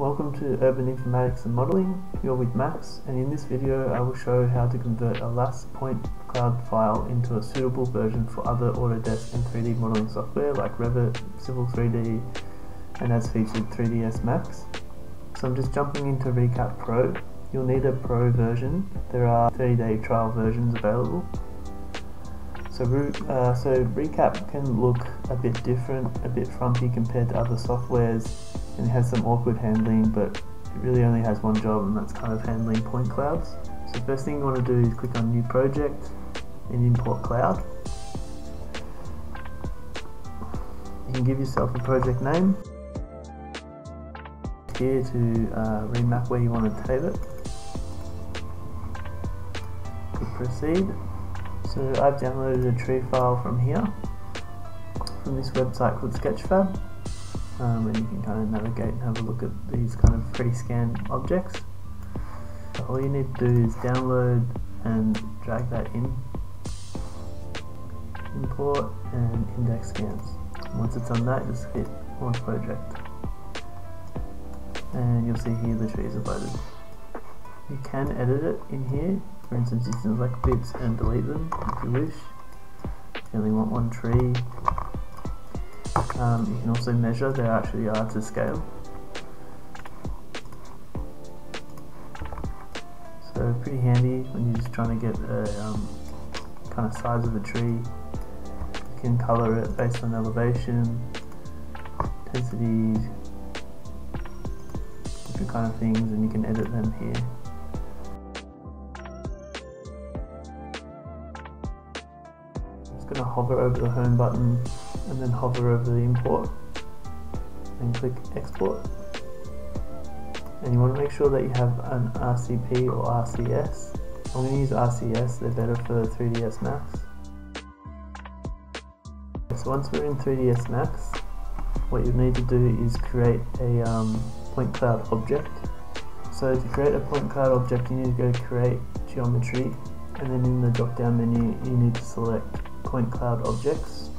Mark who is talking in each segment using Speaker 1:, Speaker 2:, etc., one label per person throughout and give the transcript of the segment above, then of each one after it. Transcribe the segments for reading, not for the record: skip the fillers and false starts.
Speaker 1: Welcome to Urban Informatics and Modeling. You're with Max, and in this video I will show how to convert a last point cloud file into a suitable version for other Autodesk and 3D modeling software like Revit, Civil 3D, and as featured 3dsMAX. So I'm just jumping into Recap Pro. You'll need a Pro version. There are 30-day trial versions available. So Recap can look a bit different, a bit frumpy compared to other softwares, and it has some awkward handling, but it really only has one job, and that's kind of handling point clouds. So the first thing you want to do is click on New Project and Import Cloud. You can give yourself a project name. Here to remap where you want to save it. Click Proceed. So I've downloaded a tree file from here, from this website called Sketchfab, and you can kind of navigate and have a look at these kind of pre-scanned objects. All you need to do is download and drag that in, import and index scans. Once it's on that, just hit Launch Project, and you'll see here the trees are loaded. You can edit it in here. For instance, you can select bits and delete them if you wish. If you only want one tree. You can also measure, they actually are to scale. So pretty handy when you're just trying to get a kind of size of a tree. You can color it based on elevation, intensity, different kind of things, and you can edit them here. I'm going to hover over the home button and then hover over the import and click export, and you want to make sure that you have an RCP or RCS. I'm going to use RCS, they're better for 3dsMAX. So once we're in 3dsMAX, what you need to do is create a point cloud object. So to create a point cloud object, you need to go to Create Geometry, and then in the drop down menu you need to select Point Cloud Objects.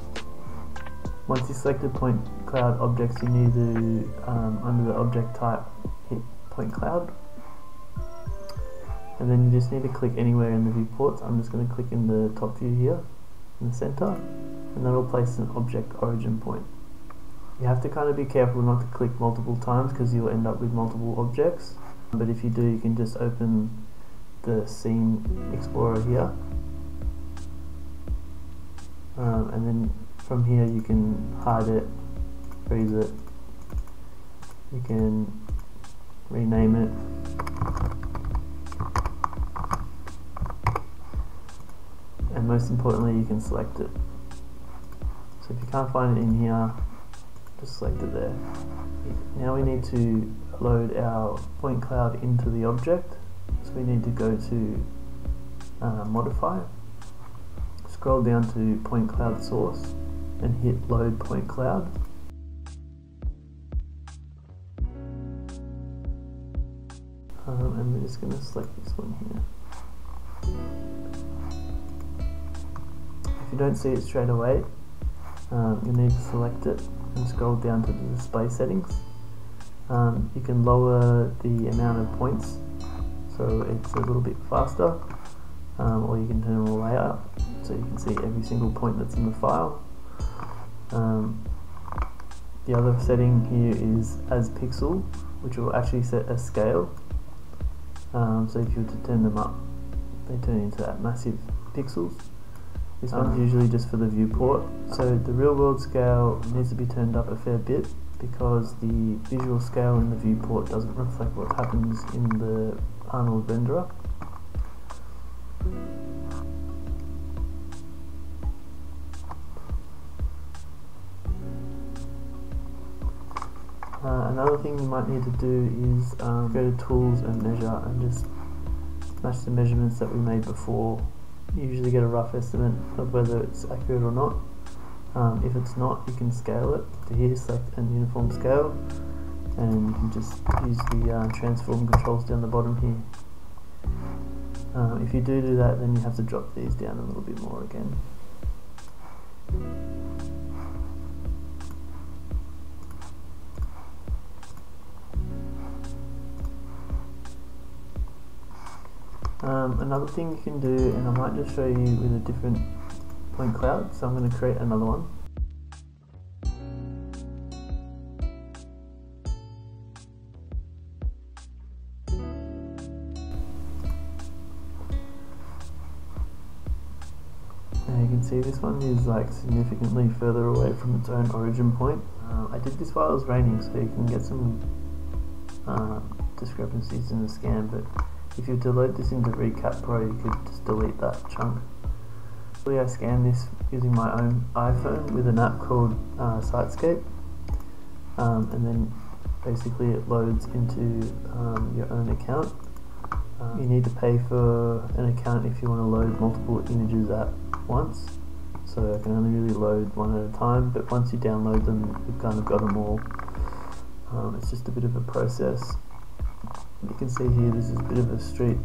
Speaker 1: Once you selected Point Cloud Objects, you need to, under the object type, hit Point Cloud. And then you just need to click anywhere in the viewports. I'm just going to click in the top view here, in the center, and that will place an object origin point. You have to kind of be careful not to click multiple times because you'll end up with multiple objects. But if you do, you can just open the Scene Explorer here. And then from here you can hide it, freeze it, you can rename it, and most importantly you can select it. So if you can't find it in here, just select it there. Now we need to load our point cloud into the object, so we need to go to Modify. Scroll down to Point Cloud Source and hit Load Point Cloud. And we're just going to select this one here. If you don't see it straight away, you need to select it and scroll down to the display settings. You can lower the amount of points so it's a little bit faster, or you can turn them all the way up so you can see every single point that's in the file. The other setting here is as pixel, which will actually set a scale. So if you were to turn them up, they turn into that massive pixels. This one's usually just for the viewport. So the real world scale needs to be turned up a fair bit because the visual scale in the viewport doesn't reflect what happens in the Arnold renderer. Another thing you might need to do is go to Tools and Measure and just match the measurements that we made before. You usually get a rough estimate of whether it's accurate or not. If it's not, you can scale it. To here, select an uniform scale, and you can just use the transform controls down the bottom here. If you do that, then you have to drop these down a little bit more again. Another thing you can do, and I might just show you with a different point cloud, so I'm going to create another one. Now you can see this one is like significantly further away from its own origin point. I did this while it was raining, so you can get some discrepancies in the scan, but if you were to load this into Recap Pro, you could just delete that chunk. I scanned this using my own iPhone with an app called Sitescape, and then basically it loads into your own account. You need to pay for an account if you want to load multiple images at once, so I can only really load one at a time, but once you download them, you've kind of got them all. It's just a bit of a process. You can see here this is a bit of a street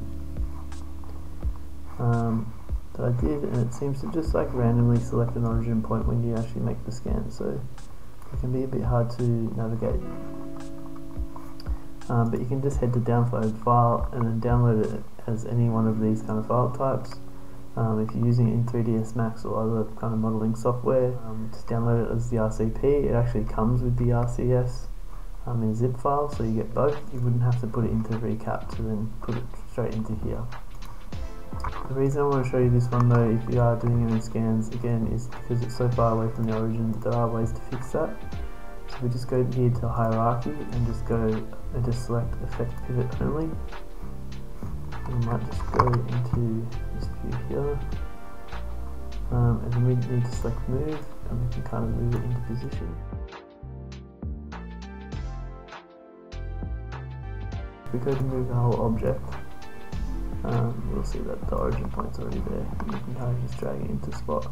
Speaker 1: that I did, and it seems to just like randomly select an origin point when you actually make the scan, so it can be a bit hard to navigate. But you can just head to download file and then download it as any one of these kind of file types. If you're using it in 3dsMAX or other kind of modeling software, just download it as the RCP. It actually comes with the RCS in a zip file, so you get both. You wouldn't have to put it into Recap to then put it straight into here. The reason I want to show you this one though, if you are doing any scans, again, is because it's so far away from the origin. There are ways to fix that. So we just go here to hierarchy and just go and just select effect pivot only. And we might just go into this view here, and then we need to select move, and we can kind of move it into position. If we go to move the whole object, you'll see that the origin point's already there, and you can kind of just drag it into spot.